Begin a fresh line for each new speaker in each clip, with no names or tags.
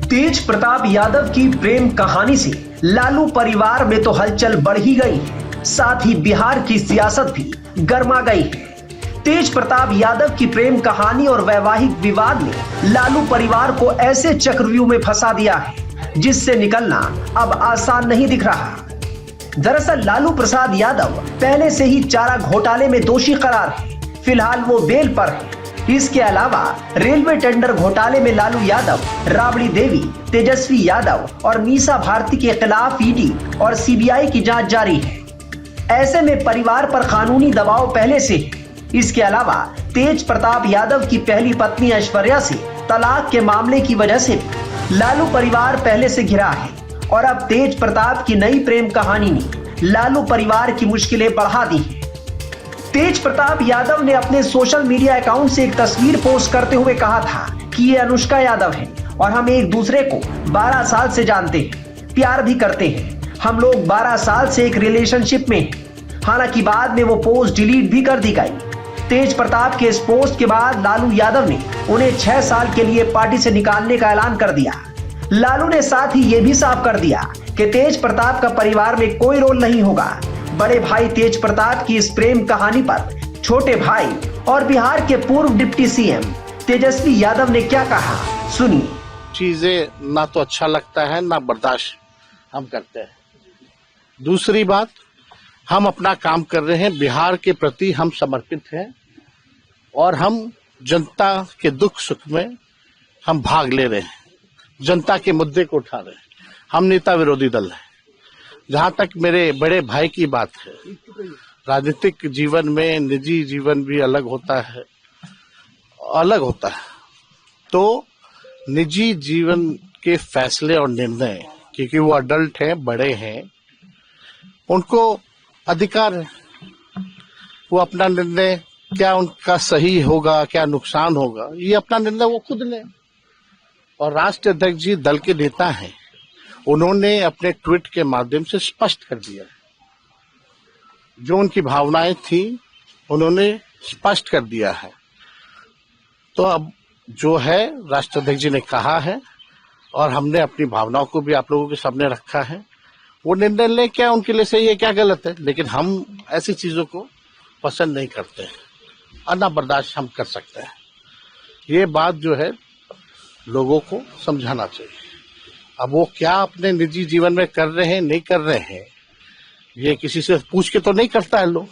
तेज प्रताप यादव की प्रेम कहानी से लालू परिवार में तो हलचल बढ़ ही गई है, साथ ही बिहार की सियासत भी गर्मा गई है। तेज प्रताप यादव की प्रेम कहानी और वैवाहिक विवाद ने लालू परिवार को ऐसे चक्रव्यूह में फंसा दिया है जिससे निकलना अब आसान नहीं दिख रहा। दरअसल लालू प्रसाद यादव पहले से ही चारा घोटाले में दोषी करार है, फिलहाल वो बेल पर है। इसके अलावा रेलवे टेंडर घोटाले में लालू यादव, राबड़ी देवी, तेजस्वी यादव और मीसा भारती के खिलाफ ईडी और सीबीआई की जांच जारी है। ऐसे में परिवार पर कानूनी दबाव पहले से है। इसके अलावा तेज प्रताप यादव की पहली पत्नी ऐश्वर्या से तलाक के मामले की वजह से लालू परिवार पहले से घिरा है और अब तेज प्रताप की नई प्रेम कहानी ने लालू परिवार की मुश्किलें बढ़ा दी है। तेज प्रताप यादव ने अपने सोशल मीडिया अकाउंट से एक तस्वीर पोस्ट करते हुए कहा था कि ये अनुष्का यादव है और हम एक दूसरे को 12 साल से जानते हैं, प्यार भी करते हैं। हम लोग 12 साल से एक रिलेशनशिप में हैं। हालांकि बाद में वो पोस्ट डिलीट भी कर दी गई। तेज प्रताप के इस पोस्ट के बाद लालू यादव ने उन्हें 6 साल के लिए पार्टी से निकालने का ऐलान कर दिया। लालू ने साथ ही ये भी साफ कर दिया कि तेज प्रताप का परिवार में कोई रोल नहीं होगा। बड़े भाई तेज प्रताप की इस प्रेम कहानी पर छोटे भाई और बिहार के पूर्व डिप्टी सीएम तेजस्वी यादव ने क्या कहा, सुनिए।
चीजें ना तो अच्छा लगता है ना बर्दाश्त हम करते हैं। दूसरी बात, हम अपना काम कर रहे हैं, बिहार के प्रति हम समर्पित हैं और हम जनता के दुख सुख में हम भाग ले रहे हैं, जनता के मुद्दे को उठा रहे हैं। हम नेता विरोधी दल हैं। जहां तक मेरे बड़े भाई की बात है, राजनीतिक जीवन में निजी जीवन भी अलग होता है। तो निजी जीवन के फैसले और निर्णय, क्योंकि वो अडल्ट हैं, बड़े हैं, उनको अधिकार है। वो अपना निर्णय, क्या उनका सही होगा, क्या नुकसान होगा, ये अपना निर्णय वो खुद लें। और राष्ट्रीय अध्यक्ष जी दल के नेता हैं, उन्होंने अपने ट्वीट के माध्यम से स्पष्ट कर दिया जो उनकी भावनाएं थी, उन्होंने स्पष्ट कर दिया है। तो अब जो है राष्ट्रीय अध्यक्ष जी ने कहा है और हमने अपनी भावनाओं को भी आप लोगों के सामने रखा है। वो निर्णय ले, क्या उनके लिए सही है, क्या गलत है, लेकिन हम ऐसी चीजों को पसंद नहीं करते हैं और ना बर्दाश्त हम कर सकते हैं। ये बात जो है लोगों को समझाना चाहिए। अब वो क्या अपने निजी जीवन में कर रहे हैं, नहीं कर रहे हैं, ये किसी से पूछ के तो नहीं करता है लोग।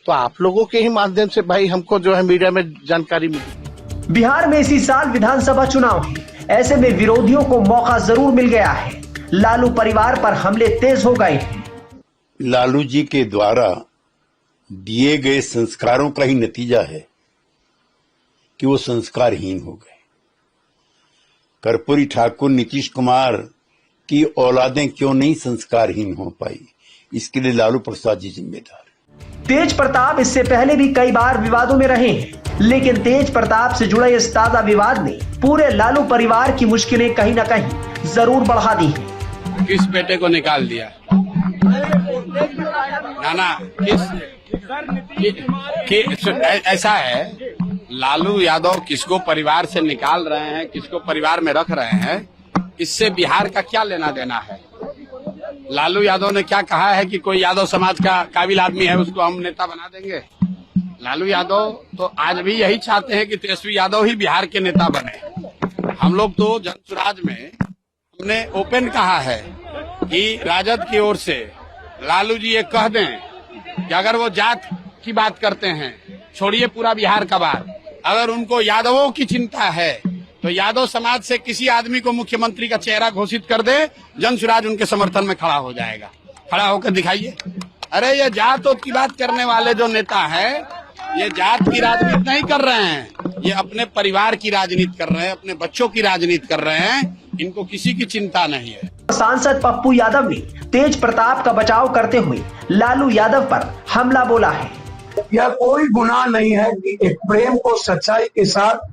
तो आप लोगों के ही माध्यम से भाई हमको जो है मीडिया में जानकारी मिली।
बिहार में इसी साल विधानसभा चुनाव है, ऐसे में विरोधियों को मौका जरूर मिल गया है। लालू परिवार पर हमले तेज हो गए हैं।
लालू जी के द्वारा दिए गए संस्कारों का ही नतीजा है कि वो संस्कारहीन हो गए। कर्पूरी ठाकुर, नीतीश कुमार की औलादें क्यों नहीं संस्कारहीन हो पाई, इसके लिए लालू प्रसाद जी जिम्मेदार।
तेज प्रताप इससे पहले भी कई बार विवादों में रहे हैं, लेकिन तेज प्रताप से जुड़े इस ताजा विवाद ने पूरे लालू परिवार की मुश्किलें कहीं न कहीं जरूर बढ़ा दी हैं।
किस बेटे को निकाल दिया नाना, ऐसा है, लालू यादव किसको परिवार से निकाल रहे हैं, किसको परिवार में रख रहे हैं, इससे बिहार का क्या लेना देना है। लालू यादव ने क्या कहा है कि कोई यादव समाज का काबिल आदमी है, उसको हम नेता बना देंगे। लालू यादव तो आज भी यही चाहते हैं कि तेजस्वी यादव ही बिहार के नेता बने। हम लोग तो जनसुराज में हमने ओपन कहा है कि राजद की ओर से लालू जी ये कह दें कि अगर वो जात की बात करते हैं, छोड़िए पूरा बिहार का बात, अगर उनको यादवों की चिंता है तो यादव समाज से किसी आदमी को मुख्यमंत्री का चेहरा घोषित कर दे, जनसुराज उनके समर्थन में खड़ा हो जाएगा। खड़ा होकर दिखाइए। अरे ये जात की बात करने वाले जो नेता है, ये जात की राजनीति नहीं कर रहे हैं, ये अपने परिवार की राजनीति कर रहे हैं, अपने बच्चों की राजनीति कर रहे हैं। इनको किसी की चिंता नहीं है।
सांसद पप्पू यादव ने तेज प्रताप का बचाव करते हुए लालू यादव पर हमला बोला है।
यह कोई गुनाह नहीं है कि एक प्रेम को सच्चाई के साथ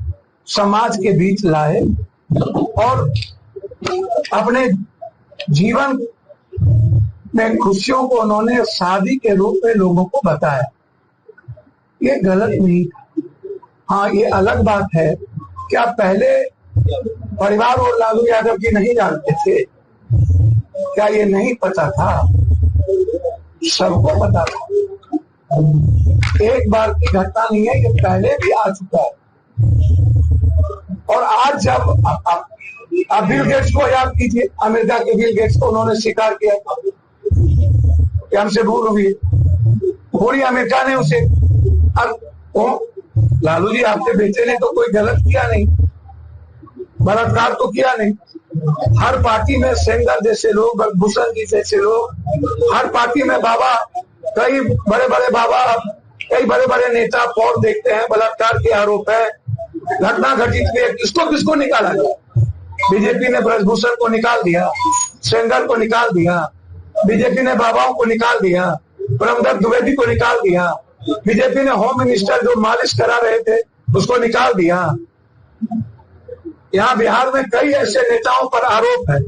समाज के बीच लाए और अपने जीवन में खुशियों को उन्होंने शादी के रूप में लोगों को बताया। ये गलत नहीं था। हाँ, ये अलग बात है क्या पहले परिवार और लालू यादव जी नहीं जानते थे? क्या ये नहीं पता था? सबको पता था। एक बार की घटना नहीं है, ये पहले भी आ चुका है। और आज जब आप बिल गेट्स को याद कीजिए, अमेरिका के बिल गेट्स को उन्होंने स्वीकार किया कि हमसे भूल हुई। पूरी अमेरिका ने उसे, अब लालू जी आपके बेटे ने तो कोई गलत किया नहीं, बलात्कार तो किया नहीं। हर पार्टी में सेंगर जैसे लोग, भूषण जी जैसे लोग, हर पार्टी में बाबा, कई बड़े बड़े बाबा, कई बड़े बड़े नेता पौर देखते हैं, बलात्कार के आरोप है, घटना घटित हुई। किसको निकाला गया? बीजेपी ने ब्रजभूषण को निकाल दिया, सेंगर को निकाल दिया, बीजेपी ने बाबाओं को निकाल दिया, ब्रह्मदत्त द्विवेदी को निकाल दिया, बीजेपी ने होम मिनिस्टर जो मालिश करा रहे थे उसको निकाल दिया। यहाँ बिहार में कई ऐसे नेताओं पर आरोप है,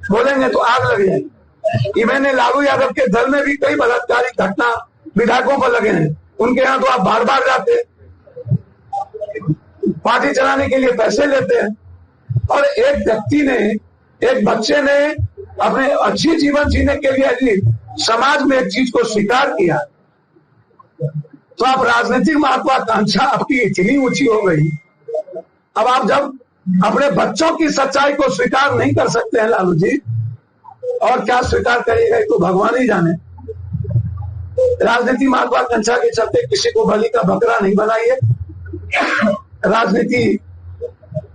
बोलेंगे तो आग लग जाएगी। इवन लालू यादव के दल में भी कई बलात्कारी घटना विधायकों पर लगे हैं। उनके यहाँ तो आप बार बार जाते हैं, पार्टी चलाने के लिए पैसे लेते हैं। और एक व्यक्ति ने, एक बच्चे ने अपने अच्छी जीवन जीने के लिए यदि समाज में एक चीज को स्वीकार किया, तो आप राजनीतिक महत्वाकांक्षा आपकी इतनी ऊंची हो गई। अब आप जब अपने बच्चों की सच्चाई को स्वीकार नहीं कर सकते हैं लालू जी, और क्या स्वीकार करिएगा तो भगवान ही जाने। राजनीति महत्वाकांक्षा के चलते किसी को बलि का बकरा नहीं बनाइए। राजनीति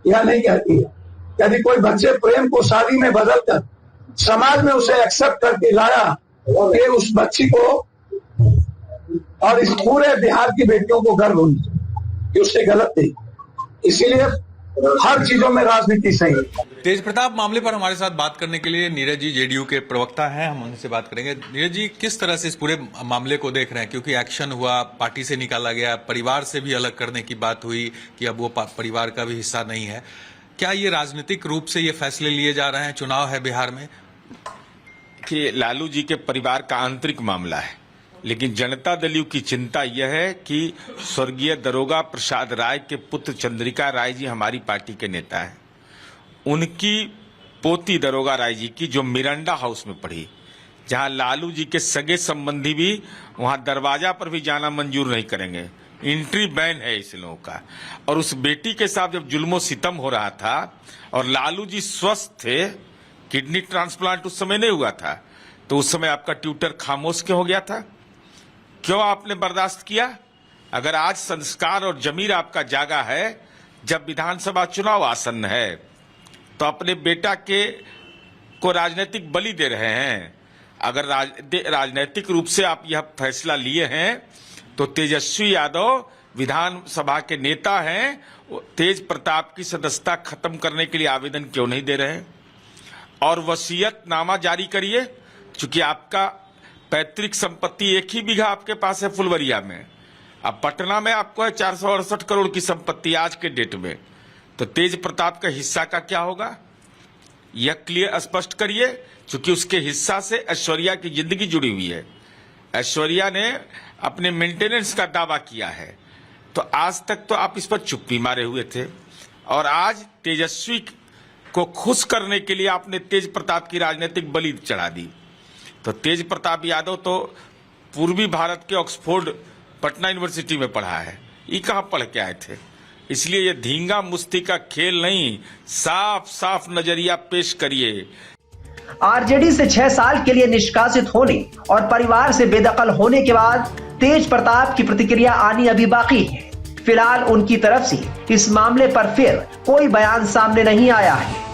यह नहीं कहती है, यदि कोई बच्चे प्रेम को शादी में बदलकर समाज में उसे एक्सेप्ट करके लाया, और ये उस बच्ची को और इस पूरे बिहार की बेटियों को गर्व होनी चाहिए कि उससे गलत नहीं। इसीलिए हर चीजों में राजनीति सही है।
तेज प्रताप मामले पर हमारे साथ बात करने के लिए नीरज जी जेडीयू के प्रवक्ता हैं, हम उनसे बात करेंगे। नीरज जी, किस तरह से इस पूरे मामले को देख रहे हैं? क्योंकि एक्शन हुआ, पार्टी से निकाला गया, परिवार से भी अलग करने की बात हुई कि अब वो परिवार का भी हिस्सा नहीं है। क्या ये राजनीतिक रूप से ये फैसले लिए जा रहे हैं? चुनाव है बिहार में
कि लालू जी के परिवार का आंतरिक मामला है, लेकिन जनता दल की चिंता यह है कि स्वर्गीय दरोगा प्रसाद राय के पुत्र चंद्रिका राय जी हमारी पार्टी के नेता हैं। उनकी पोती दरोगा राय जी की, जो मिरांडा हाउस में पढ़ी, जहां लालू जी के सगे संबंधी भी वहां दरवाजा पर भी जाना मंजूर नहीं करेंगे, एंट्री बैन है इस लोगों का। और उस बेटी के साथ जब जुल्मो सितम हो रहा था और लालू जी स्वस्थ थे, किडनी ट्रांसप्लांट उस समय नहीं हुआ था, तो उस समय आपका ट्विटर खामोश क्यों हो गया था? क्यों आपने बर्दाश्त किया? अगर आज संस्कार और जमीर आपका जागा है, जब विधानसभा चुनाव आसन्न है, तो अपने बेटा को राजनीतिक बलि दे रहे हैं। अगर राजनीतिक रूप से आप यह फैसला लिए हैं, तो तेजस्वी यादव विधानसभा के नेता हैं, तेज प्रताप की सदस्यता खत्म करने के लिए आवेदन क्यों नहीं दे रहे हैं? और वसीयतनामा जारी करिए, क्योंकि आपका पैतृक संपत्ति 1 ही बीघा आपके पास है फुलवरिया में। अब पटना में आपको है 468 करोड़ की संपत्ति आज के डेट में, तो तेज प्रताप का हिस्सा का क्या होगा? यह क्लियर स्पष्ट करिए, क्योंकि उसके हिस्सा से ऐश्वर्या की जिंदगी जुड़ी हुई है। ऐश्वर्या ने अपने मेंटेनेंस का दावा किया है, तो आज तक तो आप इस पर चुप्पी मारे हुए थे, और आज तेजस्वी को खुश करने के लिए आपने तेज प्रताप की राजनीतिक बलि चढ़ा दी। तो तेज प्रताप यादव तो पूर्वी भारत के ऑक्सफोर्ड पटना यूनिवर्सिटी में पढ़ा है, ये कहाँ पढ़ के आए थे? इसलिए ये धींगा मुस्ती का खेल नहीं, साफ साफ नजरिया पेश करिए।
आरजेडी से 6 साल के लिए निष्कासित होने और परिवार से बेदखल होने के बाद तेज प्रताप की प्रतिक्रिया आनी अभी बाकी है। फिलहाल उनकी तरफ से इस मामले पर फिर कोई बयान सामने नहीं आया है।